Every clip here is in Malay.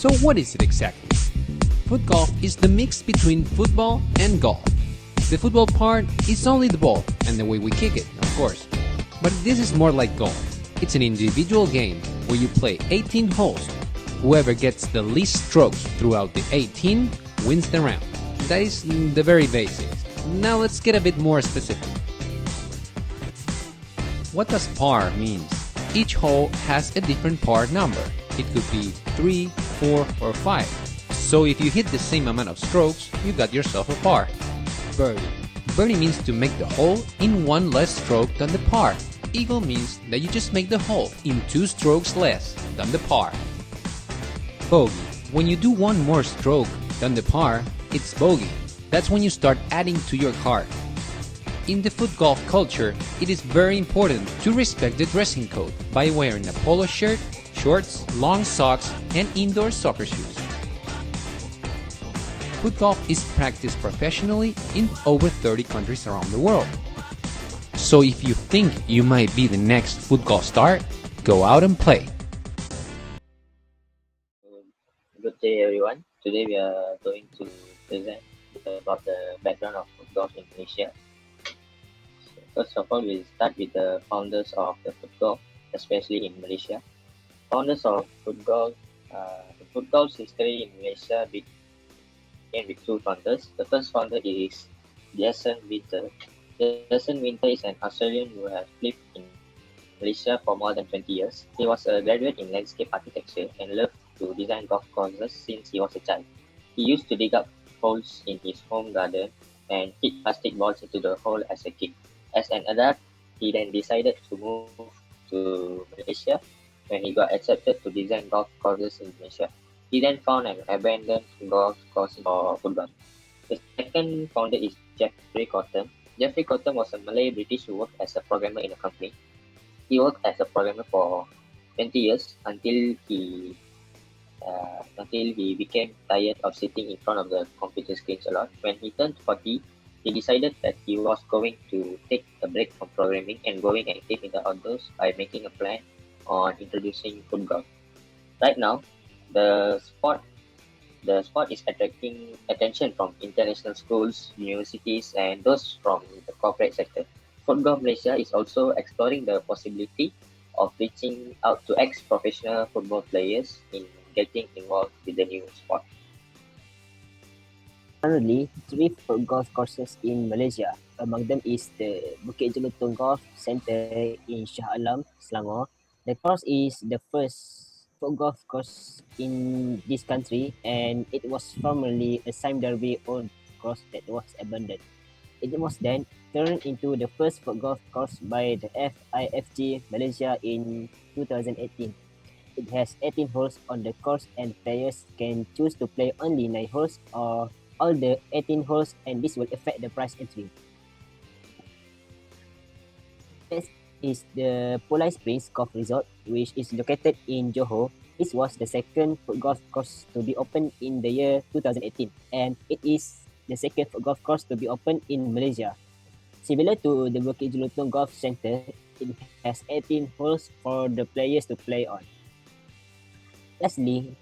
So what is it exactly? Foot golf is the mix between football and golf. The football part is only the ball and the way we kick it, of course. But this is more like golf. It's an individual game where you play 18 holes. Whoever gets the least strokes throughout the 18 wins the round. That is the very basics. Now let's get a bit more specific. What does par mean? Each hole has a different par number. It could be 3, 4, or 5. So if you hit the same amount of strokes, you got yourself a par. Birdie. Birdie means to make the hole in one less stroke than the par. Eagle means that you just make the hole in 2 strokes less than the par. Bogey. When you do one more stroke than the par, it's bogey. That's when you start adding to your card. In the foot golf culture, it is very important to respect the dressing code by wearing a polo shirt, shorts, long socks, and indoor soccer shoes. Foot golf is practiced professionally in over 30 countries around the world. So if you think you might be the next foot golf star, go out and play. Good day, everyone. Today we are going to present about the background of foot golf in Malaysia. First of all, we'll start with the founders of the foot golf, especially in Malaysia. Founders of foot golf, the foot golf's history in Malaysia began with 2 founders. The first founder is Jason Winter. Jason Winter is an Australian who has lived in Malaysia for more than 20 years. He was a graduate in landscape architecture and loved to design golf courses since he was a child. He used to dig up holes in his home garden and hit plastic balls into the hole as a kid. As an adult, he then decided to move to Malaysia when he got accepted to design golf courses in Malaysia. He then found an abandoned golf course for football. The second founder is Jeffrey Cottam. Jeffrey Cottam was a Malay British who worked as a programmer in a company. He worked as a programmer for 20 years until he became tired of sitting in front of the computer screens a lot. When he turned 40, he decided that he was going to take a break from programming and going active in the outdoors by making a plan on introducing foot golf. Right now, the sport is attracting attention from international schools, universities, and those from the corporate sector. Foot Golf Malaysia is also exploring the possibility of reaching out to ex-professional football players in getting involved with the new sport. Currently, 3 foot golf courses in Malaysia. Among them is the Bukit Jelutong Golf Centre in Shah Alam, Selangor. The course is the first foot golf course in this country, and it was formerly a Sime Darby owned course that was abandoned. It was then turned into the first foot golf course by the FIFG Malaysia in 2018. It has 18 holes on the course, and players can choose to play only 9 holes or all the 18 holes, and this will affect the prize entry. Next is the Polai Springs Golf Resort, which is located in Johor. This was the second foot golf course to be opened in the year 2018, and it is the second foot golf course to be opened in Malaysia. Similar to the Bukit Jelutong Golf Centre, it has 18 holes for the players to play on. Lastly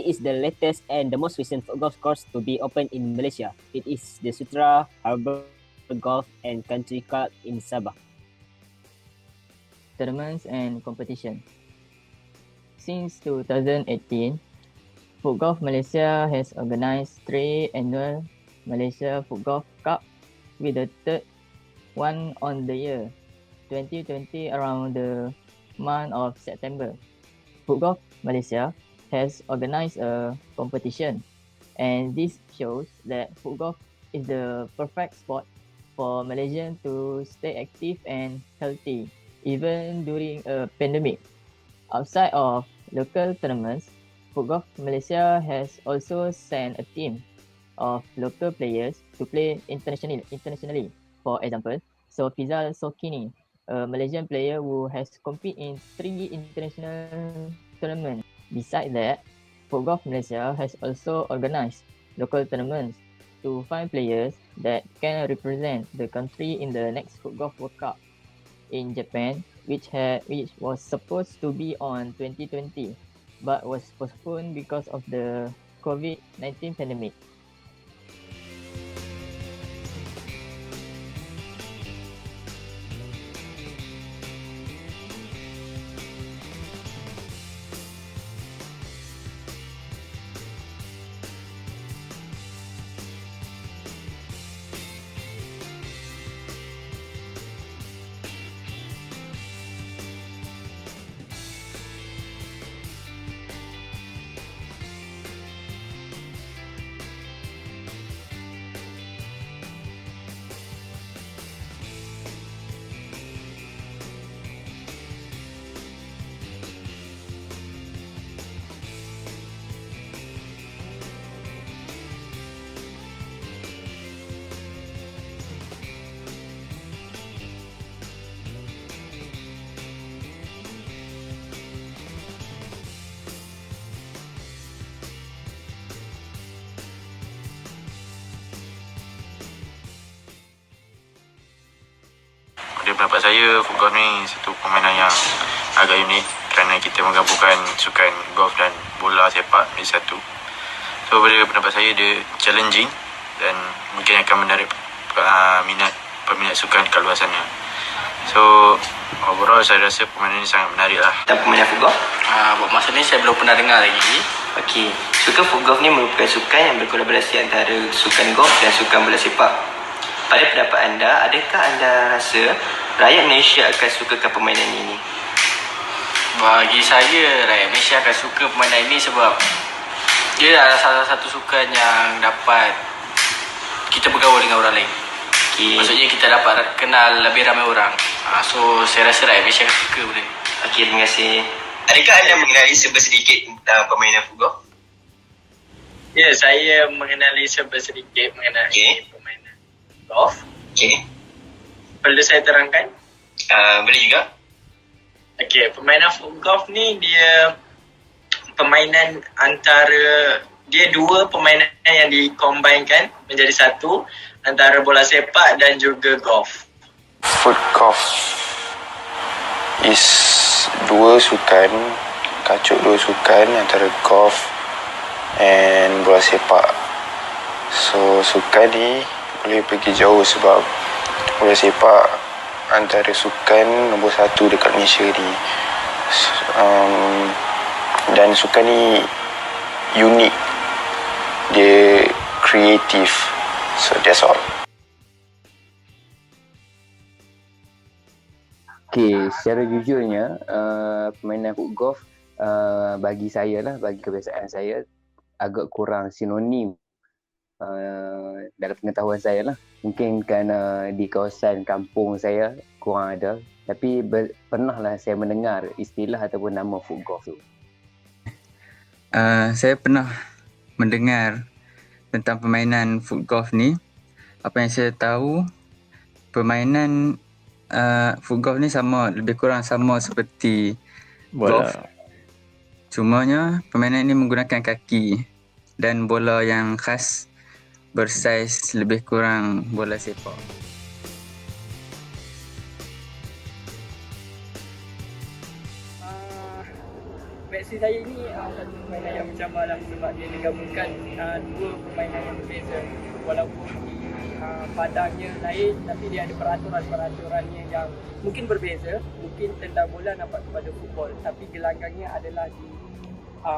is the latest and the most recent foot golf course to be opened in Malaysia. It is the Sutra Harbour Golf and Country Club in Sabah. Tournaments and competition. Since 2018, Foot Golf Malaysia has organized 3 annual Malaysia Foot Golf Cup, with the third one on the year 2020 around the month of September. Foot Golf Malaysia has organized a competition, and this shows that foot golf is the perfect sport for Malaysians to stay active and healthy, even during a pandemic. Outside of local tournaments, Foot Golf Malaysia has also sent a team of local players to play internationally. For example, Sofizal Sokini, a Malaysian player who has competed in 3 international tournaments. Besides that, Foot Golf Malaysia has also organized local tournaments to find players that can represent the country in the next Foot Golf World Cup in Japan, which was supposed to be on 2020, but was postponed because of the COVID-19 pandemic. Pada pendapat saya, foot golf ni satu permainan yang agak unik kerana kita menggabungkan sukan golf dan bola sepak menjadi satu. So pada pendapat saya, dia challenging dan mungkin akan menarik peminat sukan kat luar sana. So overall saya rasa permainan ni sangat menarik lah. Dan permainan foot golf? Buat masa ni saya belum pernah dengar lagi. Okey, sukan foot golf ni merupakan sukan yang berkolaborasi antara sukan golf dan sukan bola sepak. Pada pendapat anda, adakah anda rasa rakyat Malaysia akan sukakan permainan ini? Bagi saya, rakyat Malaysia akan suka permainan ini sebab dia adalah salah satu sukan yang dapat kita bergaul dengan orang lain. Okay. Maksudnya kita dapat kenal lebih ramai orang. So saya rasa rakyat Malaysia akan suka benda ni. Okey, terima kasih. Adakah anda mengenali sedikit tentang permainan foot golf? Ya, saya mengenali sedikit mengenai permainan golf. Okey. Perlu saya terangkan? Boleh juga. Okey, permainan foot golf ni dia permainan antara, dia dua permainan yang dikombinkan menjadi satu antara bola sepak dan juga golf. Foot golf is kacuk dua sukan antara golf and bola sepak. So sukan ni boleh pergi jauh sebab bola sepak antara sukan nombor satu dekat Malaysia ni. Dan sukan ni unik, dia kreatif. So that's all. Okay, secara jujurnya permainan foot golf bagi saya lah, bagi kebiasaan saya agak kurang sinonim dalam pengetahuan saya lah. Mungkin kerana di kawasan kampung saya kurang ada, tapi pernah lah saya mendengar istilah ataupun nama foot golf tu. Saya pernah mendengar tentang permainan foot golf ni. Apa yang saya tahu, permainan foot golf ni lebih kurang sama seperti golf. Cumanya permainan ini menggunakan kaki dan bola yang khas bersaiz lebih kurang bola sepak. Versi saya ini satu permainan yang mencabar lah sebab dia digabungkan dua permainan yang berbeza. Walaupun di padangnya lain, tapi dia ada peraturan-peraturannya yang mungkin berbeza. Mungkin tendang bola nampak kepada football, tapi gelanggangnya adalah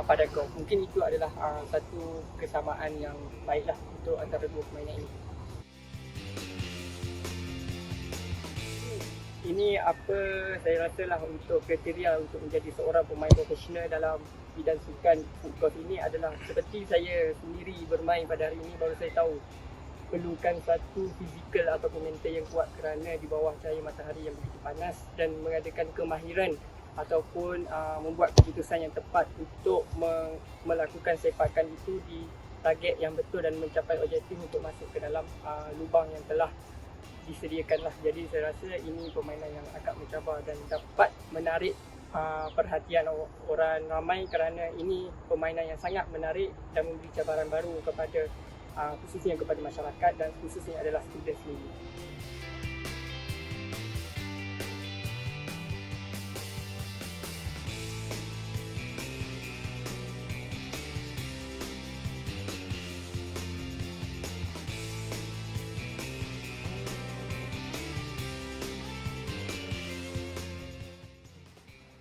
pada golf. Mungkin itu adalah satu kesamaan yang baiklah untuk antara dua permainan ini. Ini apa saya rasa lah untuk kriteria untuk menjadi seorang pemain profesional dalam bidang sukan foot golf ini adalah seperti saya sendiri bermain pada hari ini, baru saya tahu perlukan satu fizikal ataupun mental yang kuat kerana di bawah cahaya matahari yang begitu panas, dan mengadakan kemahiran ataupun membuat keputusan yang tepat untuk melakukan sepakan itu di target yang betul dan mencapai objektif untuk masuk ke dalam lubang yang telah disediakanlah. Jadi saya rasa ini permainan yang agak mencabar dan dapat menarik perhatian orang ramai kerana ini permainan yang sangat menarik dan memberi cabaran baru kepada khususnya kepada masyarakat dan khususnya adalah student sendiri.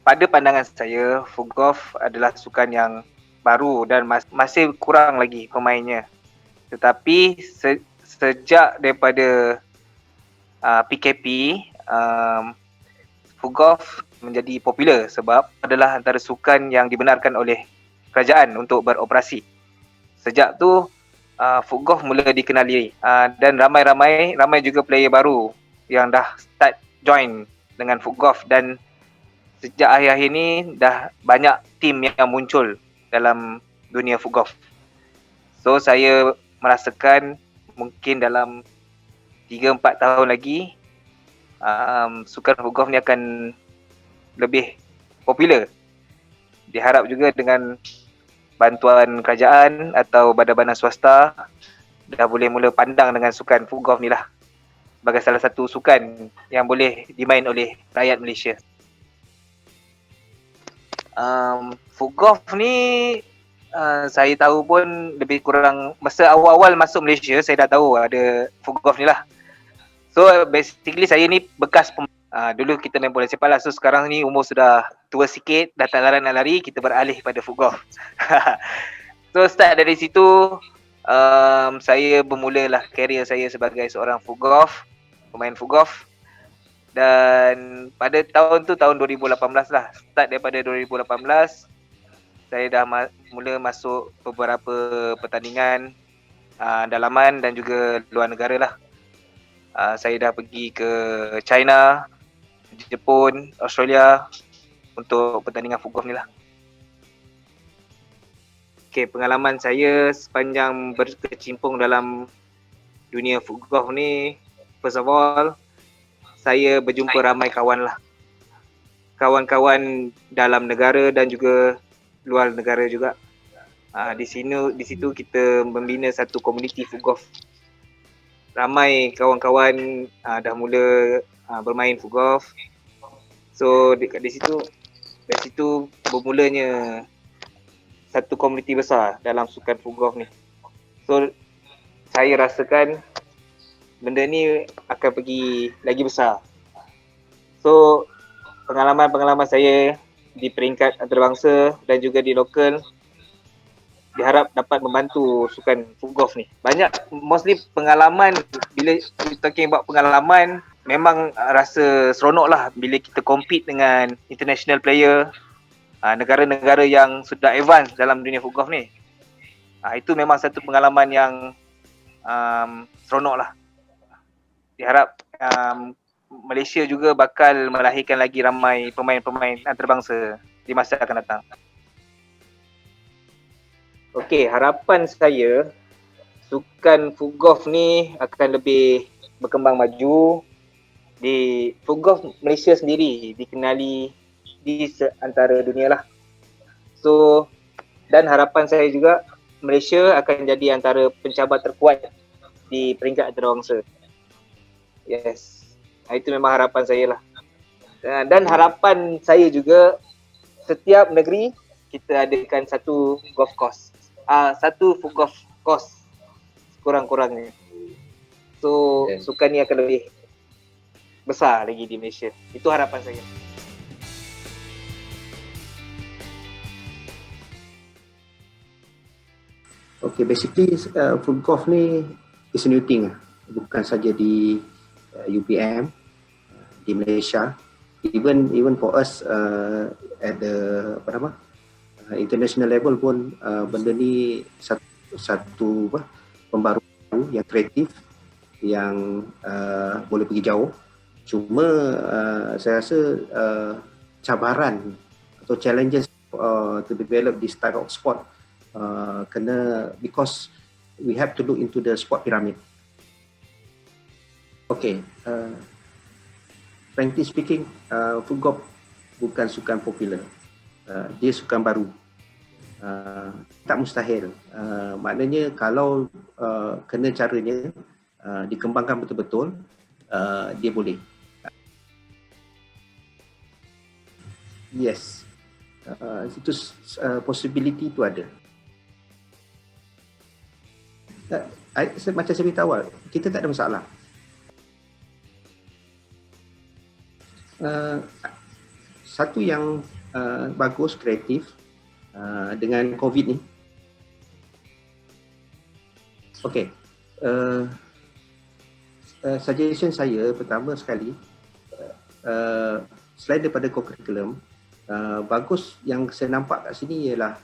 pada pandangan saya, full golf adalah sukan yang baru dan masih kurang lagi pemainnya. Tetapi sejak daripada PKP, full golf menjadi popular sebab adalah antara sukan yang dibenarkan oleh kerajaan untuk beroperasi. Sejak tu full golf mula dikenali dan ramai juga player baru yang dah start join dengan full golf, dan sejak akhir-akhir ni dah banyak tim yang muncul dalam dunia full golf. So saya merasakan mungkin dalam 3-4 tahun lagi sukan full golf ni akan lebih popular. Diharap juga dengan bantuan kerajaan atau badan-badan swasta dah boleh mula pandang dengan sukan full golf ni lah sebagai salah satu sukan yang boleh dimain oleh rakyat Malaysia. Full golf ni saya tahu pun lebih kurang masa awal-awal masuk Malaysia saya dah tahu ada full golf ni lah. So basically saya ni bekas dulu kita main bola sepak lah. So sekarang ni umur sudah tua sikit, dah tak larat nak lari, kita beralih pada full golf. So start dari situ saya bermulalah karier saya sebagai seorang full golf, pemain full golf. Dan pada tahun tu tahun 2018 lah, start daripada 2018 saya dah mula masuk beberapa pertandingan dalaman dan juga luar negara lah. Saya dah pergi ke China, Jepun, Australia untuk pertandingan full golf ni lah. Okay, pengalaman saya sepanjang berkecimpung dalam dunia full golf ni, first of all, saya berjumpa ramai kawan lah. Kawan-kawan dalam negara dan juga luar negara juga. Di situ kita membina satu komuniti full golf. Ramai kawan-kawan dah mula bermain full golf. So dari situ bermulanya satu komuniti besar dalam sukan full golf ni. So saya rasakan benda ni akan pergi lagi besar. So pengalaman-pengalaman saya di peringkat antarabangsa dan juga di lokal diharap dapat membantu sukan full golf ni. Banyak mostly pengalaman, bila kita talking about pengalaman, memang rasa seronok lah bila kita compete dengan international player, negara-negara yang sudah advance dalam dunia full golf ni. Itu memang satu pengalaman yang seronok lah. Diharap Malaysia juga bakal melahirkan lagi ramai pemain-pemain antarabangsa di masa akan datang. Okey, harapan saya sukan full golf ni akan lebih berkembang maju. Di full golf Malaysia sendiri dikenali di antara dunia lah. So, dan harapan saya juga Malaysia akan jadi antara pencabar terkuat di peringkat antarabangsa. Yes, itu memang harapan saya lah. Dan harapan saya juga setiap negeri kita adakan satu golf course, satu full golf course sekurang-kurangnya. So sukan ni akan lebih besar lagi di Malaysia. Itu harapan saya. Okay, basically full golf ni is a new thing. Bukan saja di UPM, di Malaysia, even for us at the international level pun benda ni satu pembaruan yang kreatif yang boleh pergi jauh. Cuma saya rasa cabaran atau challenges to develop this type of sport because we have to look into the sport pyramid. Okay, frankly speaking, full golf bukan sukan popular. Dia sukan baru. Tak mustahil. Maknanya kalau kena caranya dikembangkan betul-betul, dia boleh. Yes, itu possibility itu ada. Macam saya beritahu awal, kita tak ada masalah. Satu yang bagus, kreatif dengan COVID ni. Okey, suggestion saya pertama sekali, selain daripada co-curriculum, bagus yang saya nampak kat sini ialah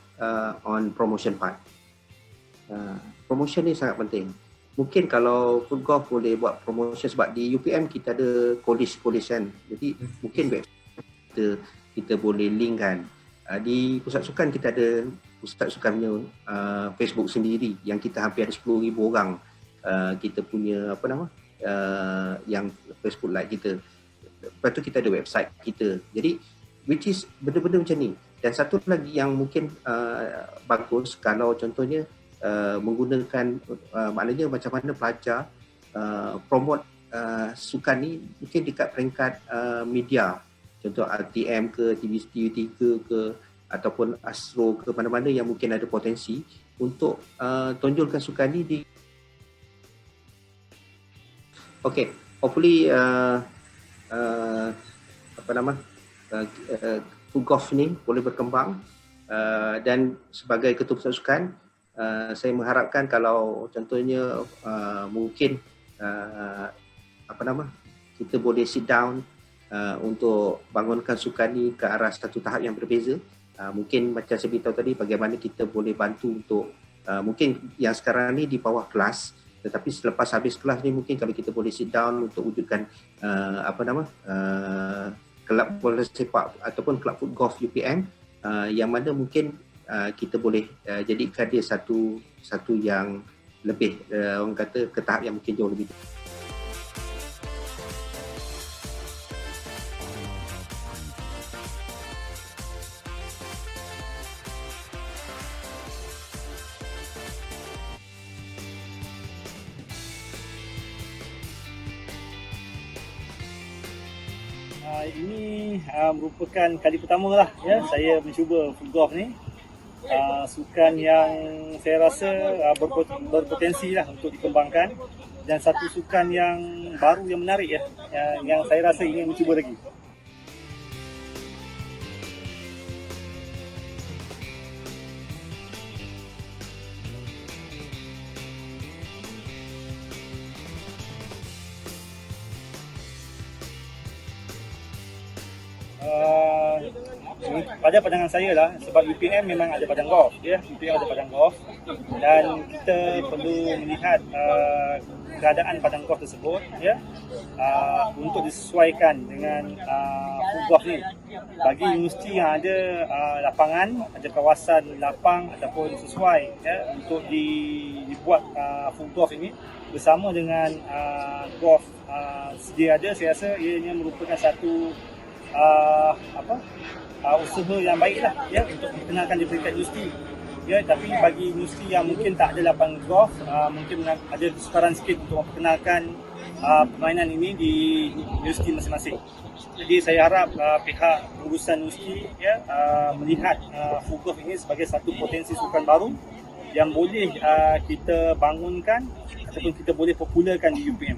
on promotion part. Promotion ni sangat penting. Mungkin kalau Foot Golf boleh buat promotion, sebab di UPM kita ada college kan. Jadi mungkin website kita boleh link kan. Di pusat sukan kita ada pusat sukan punya Facebook sendiri yang kita hampir ada 10,000 orang. Kita punya yang Facebook like kita. Lepas tu kita ada website kita. Jadi which is benda-benda macam ni. Dan satu lagi yang mungkin bagus kalau contohnya menggunakan maknanya macam mana pelajar promote sukan ni mungkin dekat peringkat media, contoh RTM ke, TV3 ke ataupun Astro ke, mana-mana yang mungkin ada potensi untuk tonjolkan sukan ni di. Okay, hopefully Foot Golf ni boleh berkembang, dan sebagai ketua pusat sukan saya mengharapkan kalau contohnya mungkin kita boleh sit down untuk bangunkan sukan ni ke arah satu tahap yang berbeza. Mungkin macam saya beritahu tadi, bagaimana kita boleh bantu untuk mungkin yang sekarang ni di bawah kelas, tetapi selepas habis kelas ni mungkin kalau kita boleh sit down untuk wujudkan kelab bola sepak ataupun kelab Foot Golf UPM, yang mana mungkin kita boleh jadikan dia satu yang lebih orang kata ke tahap yang mungkin jauh lebih. Ini merupakan kali pertama lah ya saya mencuba Foot Golf ni. Sukan yang saya rasa berpotensi lah untuk dikembangkan, dan satu sukan yang baru yang menarik ya, yang saya rasa ingin mencuba lagi. Pada pandangan saya lah, sebab UPM memang ada padang golf ya, UPM ada padang golf, dan kita perlu melihat keadaan padang golf tersebut ya, untuk disesuaikan dengan Foot Golf ni. Bagi universiti yang ada lapangan, ada kawasan lapang ataupun sesuai ya untuk dibuat Foot Golf ini bersama dengan golf sedia ada, saya rasa ianya merupakan satu usaha yang baiklah ya untuk dikenalkan di peringkat universiti ya. Tapi bagi universiti yang mungkin tak ada lapangan golf, mungkin ada kesukaran sikit untuk memperkenalkan permainan ini di universiti masing-masing. Jadi saya harap pihak urusan universiti ya melihat Foot Golf ini sebagai satu potensi sukan baru yang boleh kita bangunkan ataupun kita boleh popularkan di UPM.